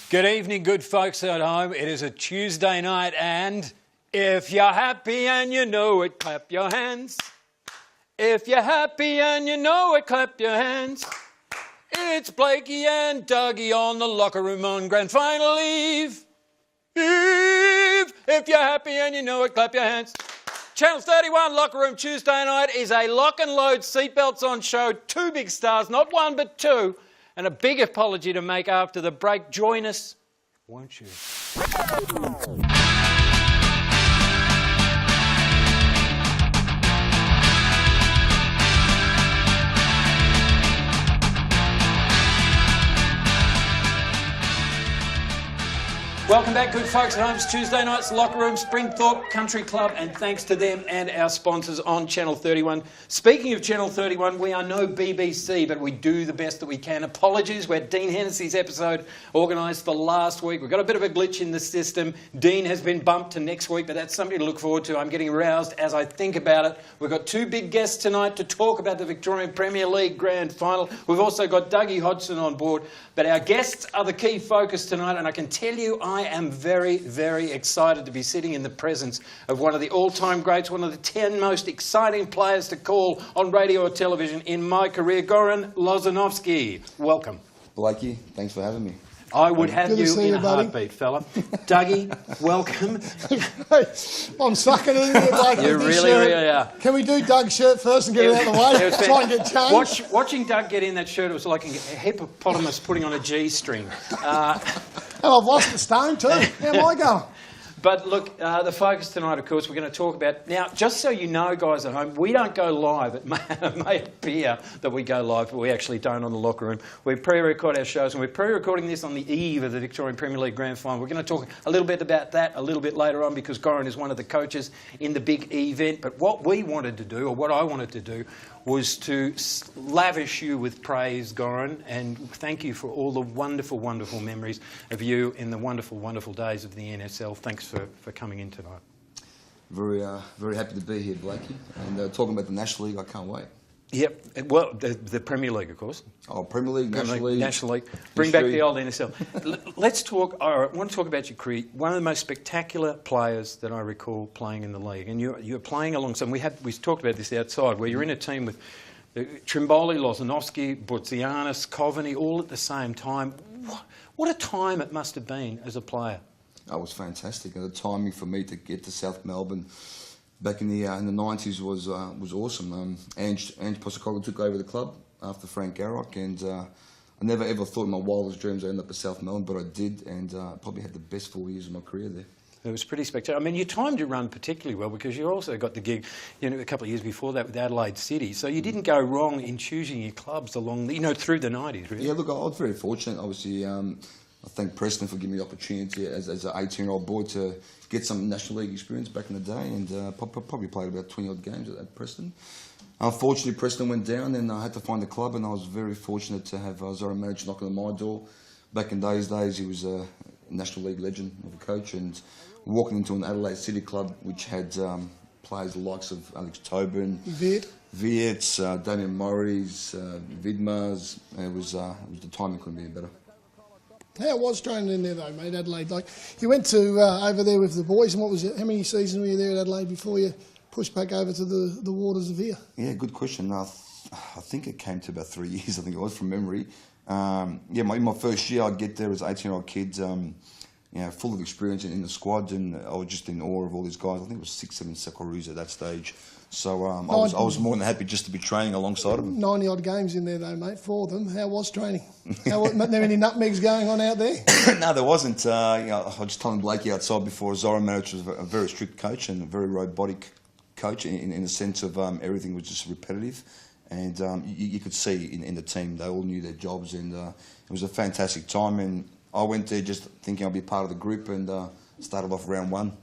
Good evening, good folks at home. It is a Tuesday night and if you're happy and you know it, clap your hands. If you're happy and you know it, clap your hands. It's Blakey and Dougie on the locker room on grand final eve. If you're happy and you know it, clap your hands. Channel 31 Locker Room Tuesday night is a lock and load seatbelts on show. Two big stars, not one but two. And a big apology to make after the break. Join us, won't you? Welcome back, good folks at home. It's Tuesday night's Locker Room, Springthorpe Country Club, and thanks to them and our sponsors on Channel 31. Speaking of Channel 31, we are no BBC, but we do the best that we can. Apologies, we had Dean Hennessy's episode organised for last week. We've got a bit of a glitch in the system. Dean has been bumped to next week, but that's something to look forward to. I'm getting roused as I think about it. We've got two big guests tonight to talk about the Victorian Premier League Grand Final. We've also got Dougie HODGSON on board, but our guests are the key focus tonight, and I can tell you I am very, very excited to be sitting in the presence of one of the all-time greats, one of the 10 most exciting players to call on radio or television in my career, Goran Lozanovski. Welcome. Blakey, thanks for having me. I would have you in a heartbeat, fella. Dougie, welcome. I'm sucking in here, Blakey. You really are. Can we do Doug's shirt first and get it out of the way? Try and get changed. Watching Doug get in that shirt, it was like a hippopotamus putting on a G-string. And I've lost the stone too. How am I going? But look, the focus tonight, of course, we're going to talk about... Now, just so you know, guys at home, we don't go live. It may appear that we go live, but we actually don't on the Locker Room. We pre-record our shows, and we're pre-recording this on the eve of the Victorian Premier League Grand Final. We're going to talk a little bit about that a little bit later on because Goran is one of the coaches in the big event. But what we wanted to do, or what I wanted to do, was to lavish you with praise, Goran, and thank you for all the wonderful, wonderful memories of you in the wonderful, wonderful days of the NSL. Thanks for coming in tonight. Very happy to be here, Blakey. And talking about the National League, I can't wait. Yep, well, the Premier League, of course. Oh, Premier League, National League. Bring back the old NSL. Let's talk, I want to talk about your career. One of the most spectacular players that I recall playing in the league. And you're playing alongside, we talked about this outside, where you're in a team with Trimboli, Lozanovski, Budzianis, Coveney, all at the same time. What a time it must have been as a player. It was fantastic. And the timing for me to get to South Melbourne back in the 90s was awesome. Ange Postecoglou took over the club after Frank Garrock, and I never ever thought in my wildest dreams I'd end up at South Melbourne, but I did, and probably had the best 4 years of my career there. It was pretty spectacular. I mean, you timed your run particularly well because you also got the gig, a couple of years before that with Adelaide City. So you didn't go wrong in choosing your clubs along, through the 90s, really. Yeah, look, I was very fortunate. Obviously, I thank Preston for giving me the opportunity as an 18-year-old boy to get some National League experience back in the day, and probably played about 20-odd games at Preston. Unfortunately, Preston went down, and I had to find a club, and I was very fortunate to have Zoran Maric knocking on my door. Back in those days, he was a National League legend of a coach, and walking into an Adelaide City club which had players the likes of Alex Tobin, Viets, Damian Morris, Vidmars. It was the timing couldn't be better. How was training in there though, mate, Adelaide? Like, you went to over there with the boys, and what was it? How many seasons were you there at Adelaide before you pushed back over to the waters of here? Yeah, good question. I think it came to about 3 years. I think it was from memory. In my first year, I'd get there as 18-year-old kids, full of experience in the squad, and I was just in awe of all these guys. I think it was 6-7 Socceroos at that stage. So I was more than happy just to be training alongside them. 90-odd games in there though, mate, for them. How was training? Weren't there any nutmegs going on out there? No, there wasn't. I was just telling Blakey outside before, Zoran Maric was a very strict coach and a very robotic coach in the sense of everything was just repetitive. And you could see in the team, they all knew their jobs, and it was a fantastic time. And I went there just thinking I'd be part of the group, and started off round one.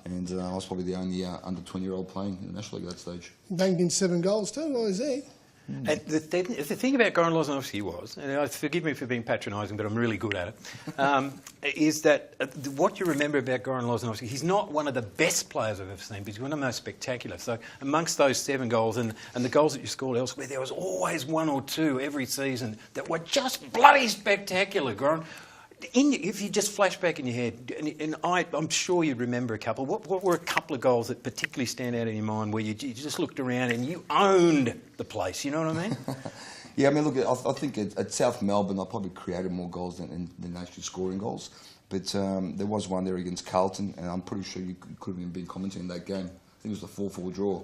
And I was probably the only under 20-year-old playing in the National League at that stage. Banged in 7 goals too, what was that? And the thing about Goran Lozanovski was, and forgive me for being patronising, but I'm really good at it, is that what you remember about Goran Lozanovski, he's not one of the best players I've ever seen, but he's one of the most spectacular. So amongst those 7 goals and the goals that you scored elsewhere, there was always 1 or 2 every season that were just bloody spectacular, Goran. If you just flash back in your head, and I'm sure you'd remember a couple, what were a couple of goals that particularly stand out in your mind where you just looked around and you owned the place, you know what I mean? Yeah, I mean, look, I think at South Melbourne, I probably created more goals than actually scoring goals. But there was one there against Carlton, and I'm pretty sure you could have been commenting on that game. I think it was the 4-4 draw.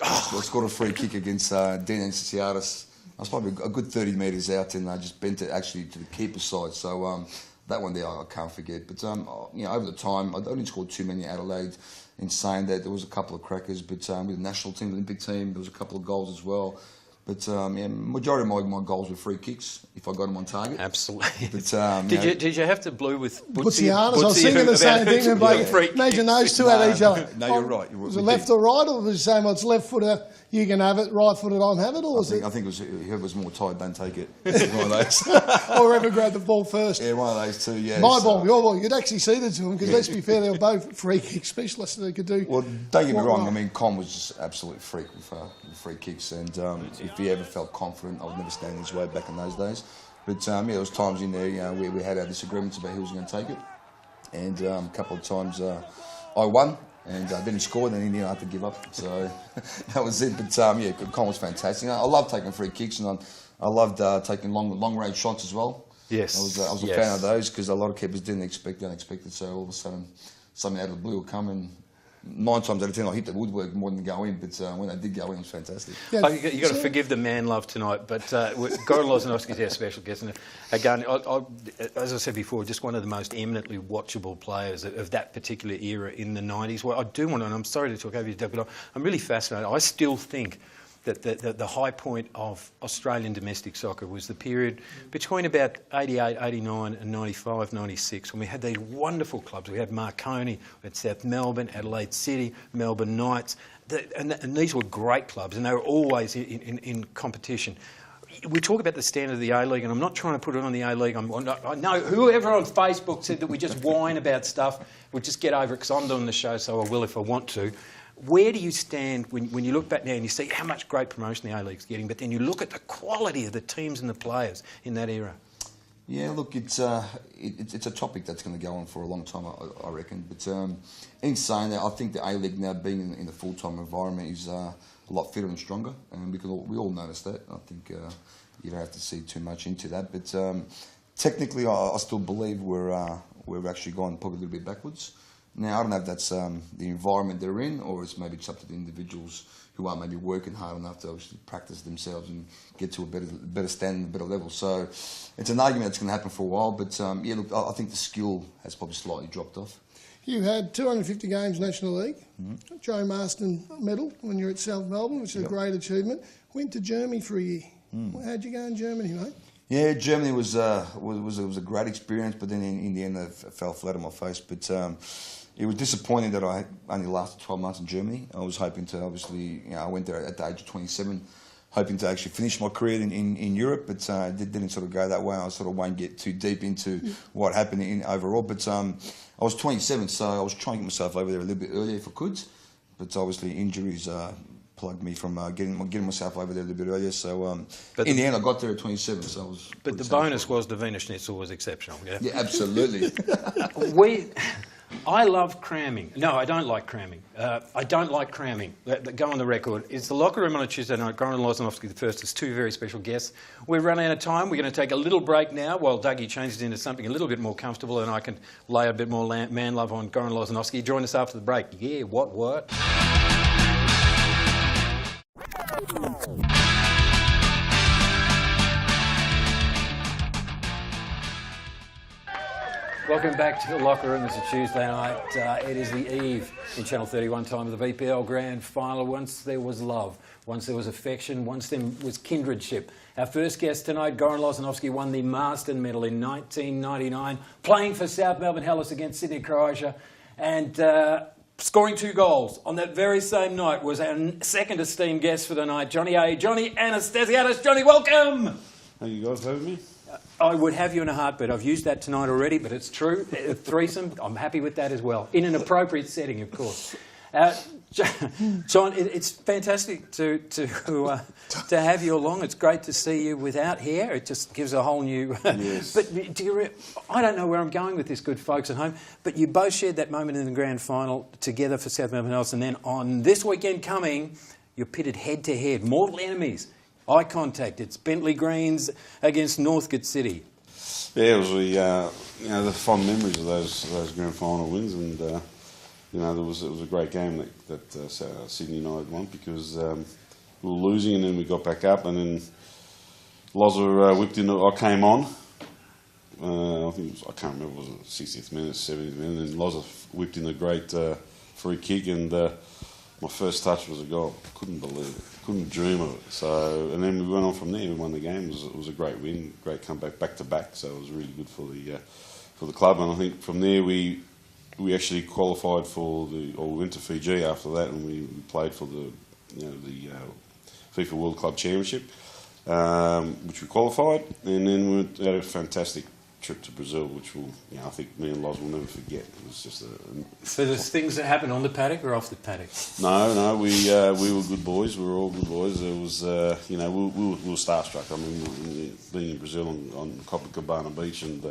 I scored a free kick against Dean Enciatis. I was probably a good 30 metres out, and I just bent it actually to the keeper's side. So that one there I can't forget. But you know, over the time, I only scored too many at Adelaide. In saying that, there was a couple of crackers, but with the national team, the Olympic team, there was a couple of goals as well. But yeah, majority of my goals were free kicks if I got them on target. Absolutely. But, did you have to blue with Butsianis? I was thinking the same thing. Yeah. Imagine those two at each other. No, you're right. Was it left or right, or was it saying, well, it's left footer, you can have it, right footer, I'll have it? Or I think it was whoever was more tired, don't take it. One of those. Or whoever grabbed the ball first. Yeah, one of those two, yeah. My ball, your ball. You'd actually see the two of them, because let's be fair, they were both free kick specialists that could do. Well, don't get me wrong, I mean, Con was just absolute freak with free kicks, and if he ever felt confident, I would never stand his way back in those days. But yeah, there was times in there, you know, we had our disagreements about who was going to take it, and a couple of times I won, and then he scored, and in the end I had to give up. So that was it. But yeah, Con was fantastic. I love taking free kicks, and I loved taking long range shots as well. Yes, I was a fan of those, because a lot of keepers didn't expect the unexpected. So all of a sudden, something out of the blue will come, and 9 times out of 10 I hit the woodwork more than go in, but when I did go in, it was fantastic. Yeah, you got to forgive the man love tonight, but Goran Lozanovski is our special guest, and again, as I said before, just one of the most eminently watchable players of that particular era in the 90s. Well, I do want to, and I'm sorry to talk over you, Doug, but I'm really fascinated. I still think that the high point of Australian domestic soccer was the period between about 88, 89 and 95, 96, when we had these wonderful clubs. We had Marconi, we had South Melbourne, Adelaide City, Melbourne Knights, and these were great clubs, and they were always in competition. We talk about the standard of the A-League, and I'm not trying to put it on the A-League. I know whoever on Facebook said that we just whine about stuff, we'll just get over it because I'm doing the show, so I will if I want to. Where do you stand when you look back now and you see how much great promotion the A-League's getting, but then you look at the quality of the teams and the players in that era? Yeah, look, it's a topic that's going to go on for a long time, I reckon. But in saying that, I think the A-League now being in a full-time environment is a lot fitter and stronger, and we all notice that. I think you don't have to see too much into that. But technically, I still believe we're actually gone probably a little bit backwards. Now, I don't know if that's the environment they're in, or it's maybe it's up to the individuals who are maybe working hard enough to obviously practice themselves and get to a better standard, a better level. So it's an argument that's going to happen for a while, but yeah, look, I think the skill has probably slightly dropped off. You had 250 games National League, Joe Marston medal when you were at South Melbourne, which is a great achievement. Went to Germany for a year. How'd you go in Germany, mate? Yeah, Germany was a great experience, but then in the end, I fell flat on my face. But it was disappointing that I only lasted 12 months in Germany. I was hoping to, obviously, I went there at the age of 27, hoping to actually finish my career in Europe, but it didn't sort of go that way. I sort of won't get too deep into what happened overall. But I was 27, so I was trying to get myself over there a little bit earlier if I could. But obviously injuries plugged me from getting myself over there a little bit earlier. So in the end, I got there at 27. So I was. But the bonus was the Wiener Schnitzel was exceptional. Yeah, yeah, absolutely. I love cramming. No, I don't like cramming. I don't like cramming. Go on the record. It's the locker room on a Tuesday night. Goran Lozanovski the first is 2 very special guests. We're running out of time. We're going to take a little break now while Dougie changes into something a little bit more comfortable and I can lay a bit more man love on Goran Lozanovski. Join us after the break. Yeah, what? Welcome back to the locker room. It's a Tuesday night. It is the eve in Channel 31 time of the VPL Grand Final. Once there was love, once there was affection, once there was kindredship. Our first guest tonight, Goran Lozanovski, won the Marston Medal in 1999, playing for South Melbourne Hellas against Sydney, Croatia, and scoring 2 goals. On that very same night was our second esteemed guest for the night, Johnny Anastasiadis. Johnny, welcome! How you guys having me? I would have you in a heartbeat. I've used that tonight already, but it's true. A threesome, I'm happy with that as well. In an appropriate setting, of course. John, it's fantastic to have you along. It's great to see you without hair. It just gives a whole new... Yes. But I don't know where I'm going with this, good folks at home, but you both shared that moment in the grand final together for South Melbourne Health, and then on this weekend coming, you're pitted head-to-head, mortal enemies, eye contact. It's Bentley Greens against Northcote City. Yeah, it was the fond memories of those grand final wins, and it was a great game that Sydney United won, because we were losing and then we got back up, and then Loza whipped in. I came on. I think I can't remember, was it 60th minute, 70th minute, and Loza whipped in a great free kick, and my first touch was a goal. Couldn't believe it. Couldn't dream of it. So, and then we went on from there. We won the game. It was a great win, great comeback, back to back. So it was really good for the club. And I think from there we actually qualified we went to Fiji after that, and we played for the FIFA World Club Championship, which we qualified. And then we had a fantastic trip to Brazil, which I think me and Loz will never forget. It was just So there's things that happened on the paddock or off the paddock? No, we were good boys. We were all good boys. It was, we were starstruck. I mean, being in Brazil on Copacabana Beach, and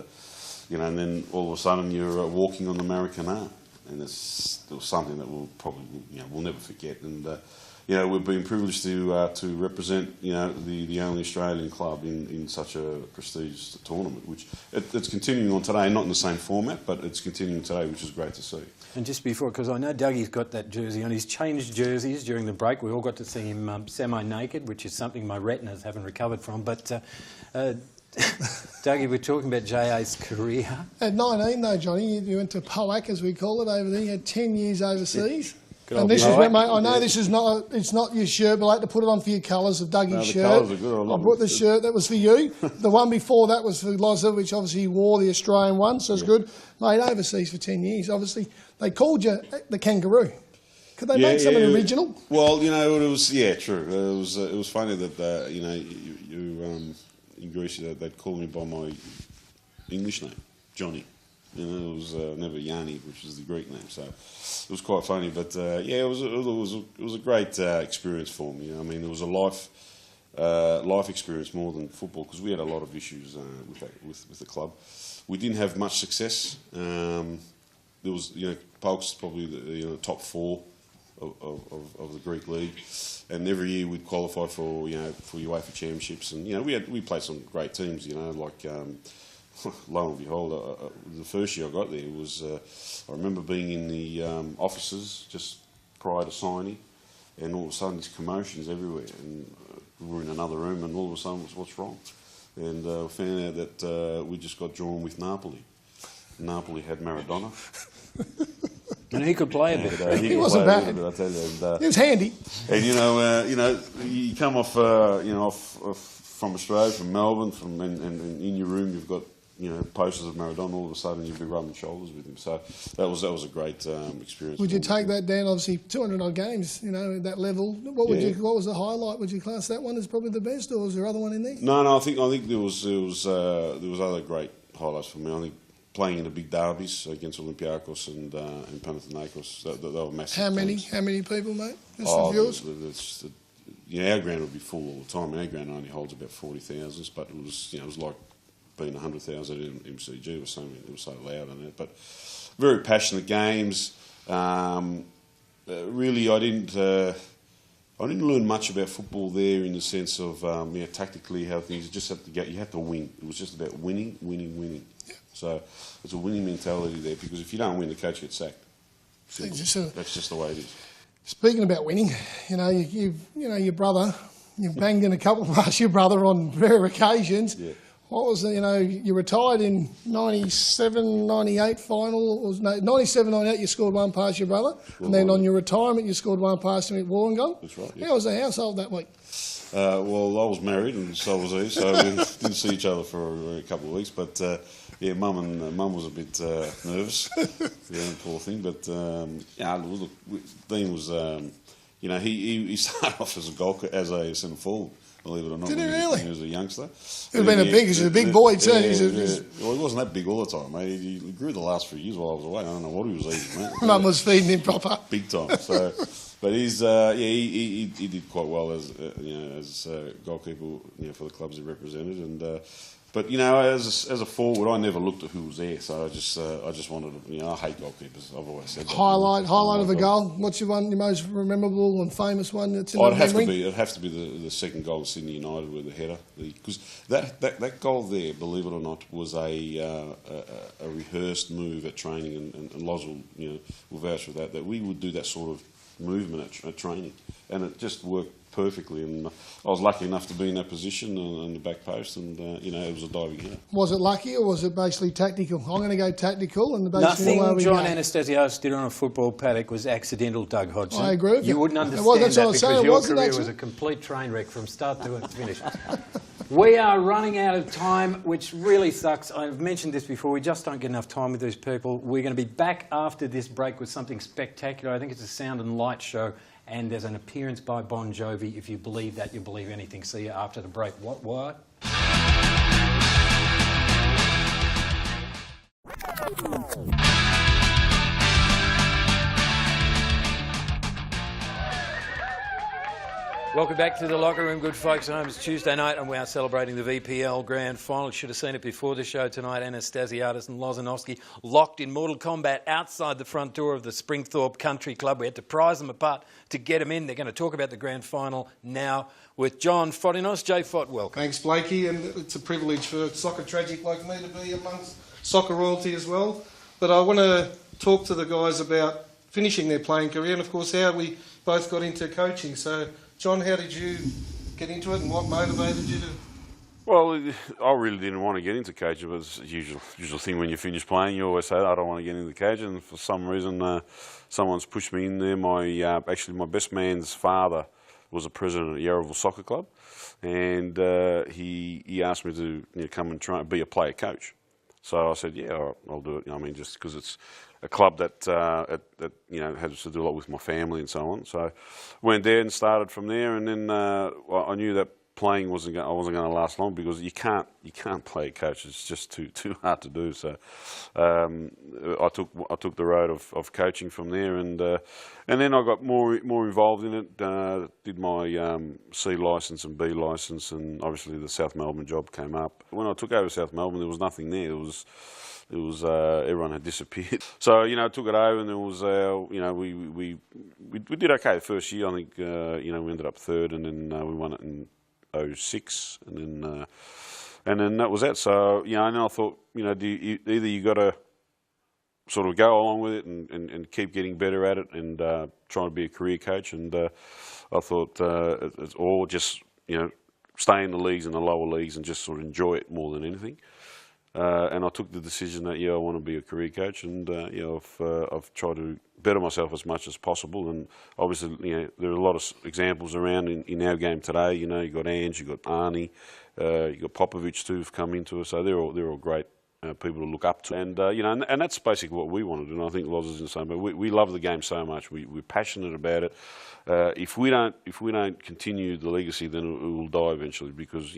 and then all of a sudden you're walking on the Maracanã, and it was something that we'll never forget. And we've been privileged to represent the only Australian club in such a prestigious tournament, which it's continuing on today, not in the same format, but it's continuing today, which is great to see. And just before, because I know Dougie's got that jersey on, he's changed jerseys during the break. We all got to see him semi-naked, which is something my retinas haven't recovered from. But Dougie, we're talking about JA's career. At 19 though, Johnny, you went to POAC, as we call it over there. You had 10 years overseas. Good And this is where, mate, I know this is it's not your shirt, but I like to put it on for your colours of Dougie's shirt. Colours are good. I brought the shirt that was for you. The one before that was for Loza, which obviously you wore, the Australian one, so it's good. Mate, overseas for 10 years. Obviously, they called you the Kangaroo. Could they make something original? Well, it was true. It was funny that in Greece they'd call me by my English name, Johnny. It was never Yanni, which is the Greek name. So it was quite funny. But it was a great experience for me. I mean, it was a life experience more than football, because we had a lot of issues with the club. We didn't have much success. There was Polk's probably the top four of the Greek league, and every year we'd qualify for UEFA championships, and we played some great teams. Like. Lo and behold, the first year I got there was, I remember being in the offices just prior to signing, and all of a sudden there's commotions everywhere, and we were in another room, and all of a sudden what's wrong? And we found out that we just got drawn with Napoli. Napoli had Maradona. And he could play a bit. He wasn't bad. I tell you, and, He was handy. And you come off from Australia, from Melbourne, and in your room you've got posters of Maradona. All of a sudden you'd be rubbing shoulders with him. So that was a great experience. Would you take that down? Obviously, 200 odd games. At that level. What was the highlight? Would you class that one as probably the best, or was there other one in there? No. I think there was other great highlights for me. I think playing in the big derbies against Olympiacos and Panathinaikos, they were massive. How many people, mate? Just for viewers? Our ground would be full all the time. Our ground only holds about 40,000, but it was like being 100,000 in MCG. It was so loud in it. But very passionate games. Really, I didn't learn much about football there, in the sense of tactically how things. You had to win. It was just about winning. Yeah. So it's a winning mentality there, because if you don't win, the coach gets sacked. That's just the way it is. Speaking about winning, your brother, you've banged in a couple past your brother on rare occasions. Yeah. What was you retired in 97, 98 final. 97, 98 you scored one past your brother. And then on your retirement you scored one past him at Wollongong. That's right. Yeah. How was the household that week? Well, I was married and so was he, so we didn't see each other for a couple of weeks. But Mum was a bit nervous, poor thing. But Dean was, he started off as a centre forward. believe it or not. Did he when really? He was a youngster. He'd have been he's a big boy too. Well, he wasn't that big all the time, mate. He grew the last few years while I was away. I don't know what he was eating, mate. Mum was feeding him proper. Big time. So, but he did quite well as goalkeeper, for the clubs he represented, and. But as a forward, I never looked at who was there, so I just wanted to. I hate goalkeepers. I've always said that. Highlight of a goal. What's your most memorable and famous one that's in the memory? It'd have to be the second goal of Sydney United with the header, because that goal there, believe it or not, was a rehearsed move at training, and Loz will vouch for that. That we would do that sort of movement at training, and it just worked perfectly, and I was lucky enough to be in that position on the back post, and it was a diving header. Was it lucky or was it basically tactical? I'm going to go tactical, and basically nothing John Anastasios did on a football paddock was accidental, Doug Hodgson. I agree with you. You wouldn't understand that because your career was a complete train wreck from start to finish. We are running out of time, which really sucks. I've mentioned this before. We just don't get enough time with these people. We're going to be back after this break with something spectacular. I think it's a sound and light show. And there's an appearance by Bon Jovi. If you believe that, you believe anything. See you after the break. What? Welcome back to the Locker Room, good folks. It's Tuesday night and we are celebrating the VPL Grand Final. Should have seen it before the show tonight. Anastasiadis and Lozanovski locked in mortal combat outside the front door of the Springthorpe Country Club. We had to prise them apart to get them in. They're going to talk about the Grand Final now with John Fotinos. JFOT, welcome. Thanks, Blakey, and it's a privilege for a soccer tragic like me to be amongst soccer royalty as well. But I want to talk to the guys about finishing their playing career and, of course, how we both got into coaching. So, John, how did you get into it and what motivated you to? Well, I really didn't want to get into coaching, but it's a usual thing when you finish playing. You always say, I don't want to get into coaching. And for some reason, someone's pushed me in there. Actually, my best man's father was a president of the Yarraville Soccer Club, and he asked me to come and try and be a player coach. So I said, yeah, all right, I'll do it. I mean, just because it's a club that has to do a lot with my family and so on. So went there and started from there, and then I knew that playing I wasn't going to last long because you can't play a coach. It's just too hard to do. So I took the road of coaching from there, and then I got more involved in it. Did my C licence and B licence, and obviously the South Melbourne job came up. When I took over South Melbourne, there was nothing there. It was everyone had disappeared. So I took it over, and it was we did okay the first year. I think we ended up third, and then we won it in 2006, and then that was that. So and then I thought either you got to sort of go along with it and keep getting better at it and trying to be a career coach, and I thought or just stay in the leagues and the lower leagues and just sort of enjoy it more than anything. And I took the decision that I want to be a career coach, and I've tried to better myself as much as possible. And obviously, there are a lot of examples around in our game today. You got Ange, you got Arnie, you got Popovic too, who've come into us. So they're all great people to look up to. And and that's basically what we want to do. And I think Loz is the same. But we love the game so much. We're passionate about it. If we don't continue the legacy, then it will die eventually, because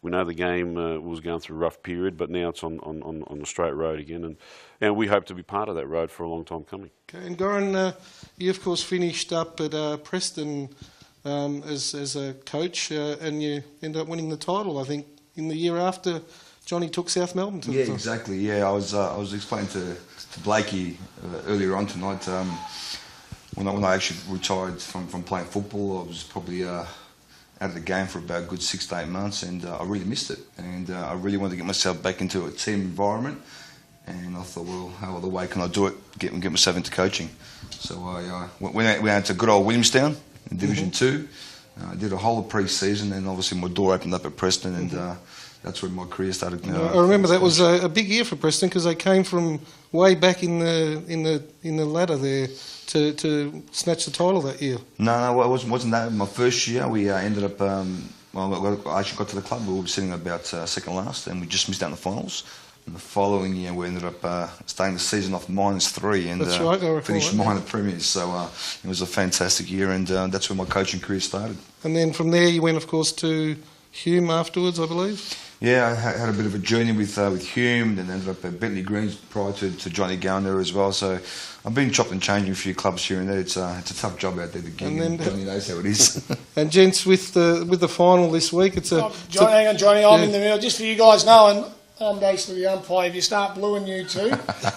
we know the game was going through a rough period, but now it's on the straight road again, and we hope to be part of that road for a long time coming. Okay, and Goran, you of course finished up at Preston as a coach, and you ended up winning the title, I think, in the year after Johnny took South Melbourne to the top. Exactly. Yeah, I was explaining to Blakey earlier on tonight. When I actually retired from playing football, I was probably out of the game for about a good 6 to 8 months, and I really missed it. And I really wanted to get myself back into a team environment. And I thought, well, how other way can I do it? Get myself into coaching. So I went out to good old Williamstown in Division 2. I did a whole of pre-season, and obviously my door opened up at Preston, and that's where my career started. I remember that was a big year for Preston, because they came from way back in the ladder there to snatch the title that year. No, it wasn't that. My first year, we ended up. I actually got to the club. We were sitting about second last, and we just missed out in the finals. And the following year, we ended up starting the season off -3 and That's right, I recall finished that, minor premiers. So it was a fantastic year, and that's where my coaching career started. And then from there, you went, of course, to Hume afterwards, I believe. Yeah, I had a bit of a journey with Hume, and ended up at Bentley Greens prior to Johnny going there as well. So I've been chopped and changing a few clubs here and there. It's a tough job out there, the gig, and Johnny knows how it is. And gents, with the final this week, it's a... Hang on, Johnny, I'm in the middle. Just for you guys knowing, I'm basically the umpire. If you start bluing you two,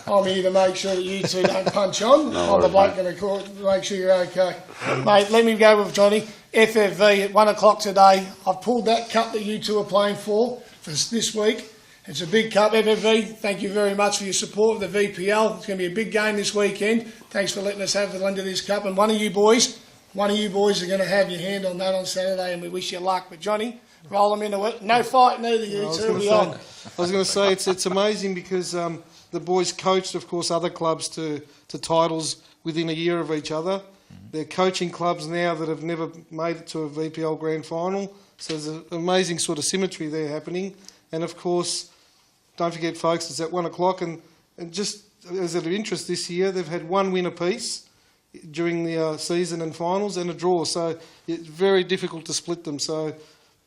I'm here to make sure that you two don't punch on. I'm the bloke going to make sure you're okay. Mate, let me go with Johnny. FFV at 1 o'clock today. I've pulled that cup that you two are playing for this week. It's a big cup, FFV. Thank you very much for your support of the VPL. It's going to be a big game this weekend. Thanks for letting us have the lend of this cup. And one of you boys are going to have your hand on that on Saturday, and we wish you luck. But Johnny, roll them into it. No fighting either, you two. I was going to say, it's amazing because the boys coached, of course, other clubs to titles within a year of each other. They're coaching clubs now that have never made it to a VPL Grand Final. So there's an amazing sort of symmetry there happening. And, of course, don't forget, folks, it's at 1 o'clock. And just as of interest this year, they've had one win apiece during the season and finals and a draw. So it's very difficult to split them. So,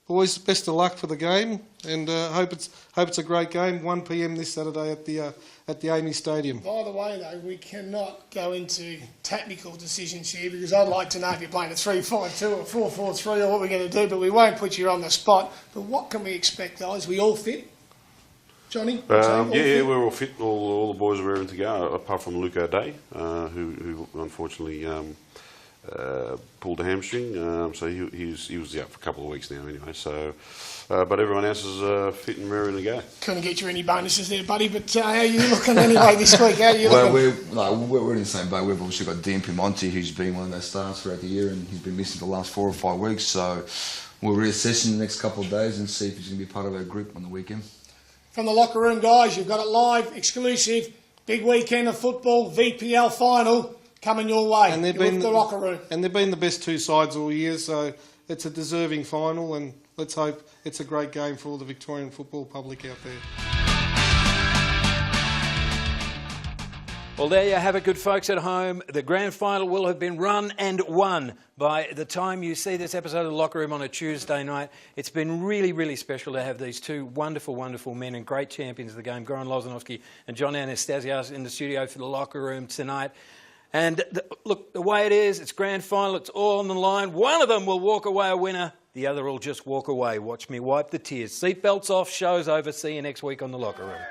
boys, best of luck for the game, and hope it's a great game. 1 p.m. this Saturday at the Amy Stadium. By the way, though, we cannot go into technical decisions here because I'd like to know if you're playing a 3-5-2 or 4-4-3 or what we're going to do, but we won't put you on the spot. But what can we expect, guys? We all fit? Johnny? Yeah, we're all fit. All the boys are raring to go, apart from Luke O'Day, who unfortunately pulled a hamstring, so he was out for a couple of weeks now anyway. So, but everyone else is fit and raring to go. Couldn't get you any bonuses there, buddy. But how are you looking anyway this week? How are you looking? We're in the same boat. We've also got Dean Piemonte, who's been one of those stars throughout the year, and he's been missing the last 4 or 5 weeks. So we'll reassess in the next couple of days and see if he's going to be part of our group on the weekend. From the locker room, guys, you've got it live, exclusive, big weekend of football, VPL final. Coming your way, and they've been the locker room. And they've been the best 2 sides all year, so it's a deserving final, and let's hope it's a great game for all the Victorian football public out there. Well, there you have it, good folks at home. The grand final will have been run and won by the time you see this episode of The Locker Room on a Tuesday night. It's been really, really special to have these 2 wonderful, wonderful men and great champions of the game, Goran Lozanovski and John Anastasios, in the studio for The Locker Room tonight. And look, the way it is, it's grand final, it's all on the line. One of them will walk away a winner, the other will just walk away. Watch me wipe the tears. Seatbelts off, show's over. See you next week on The Locker Room.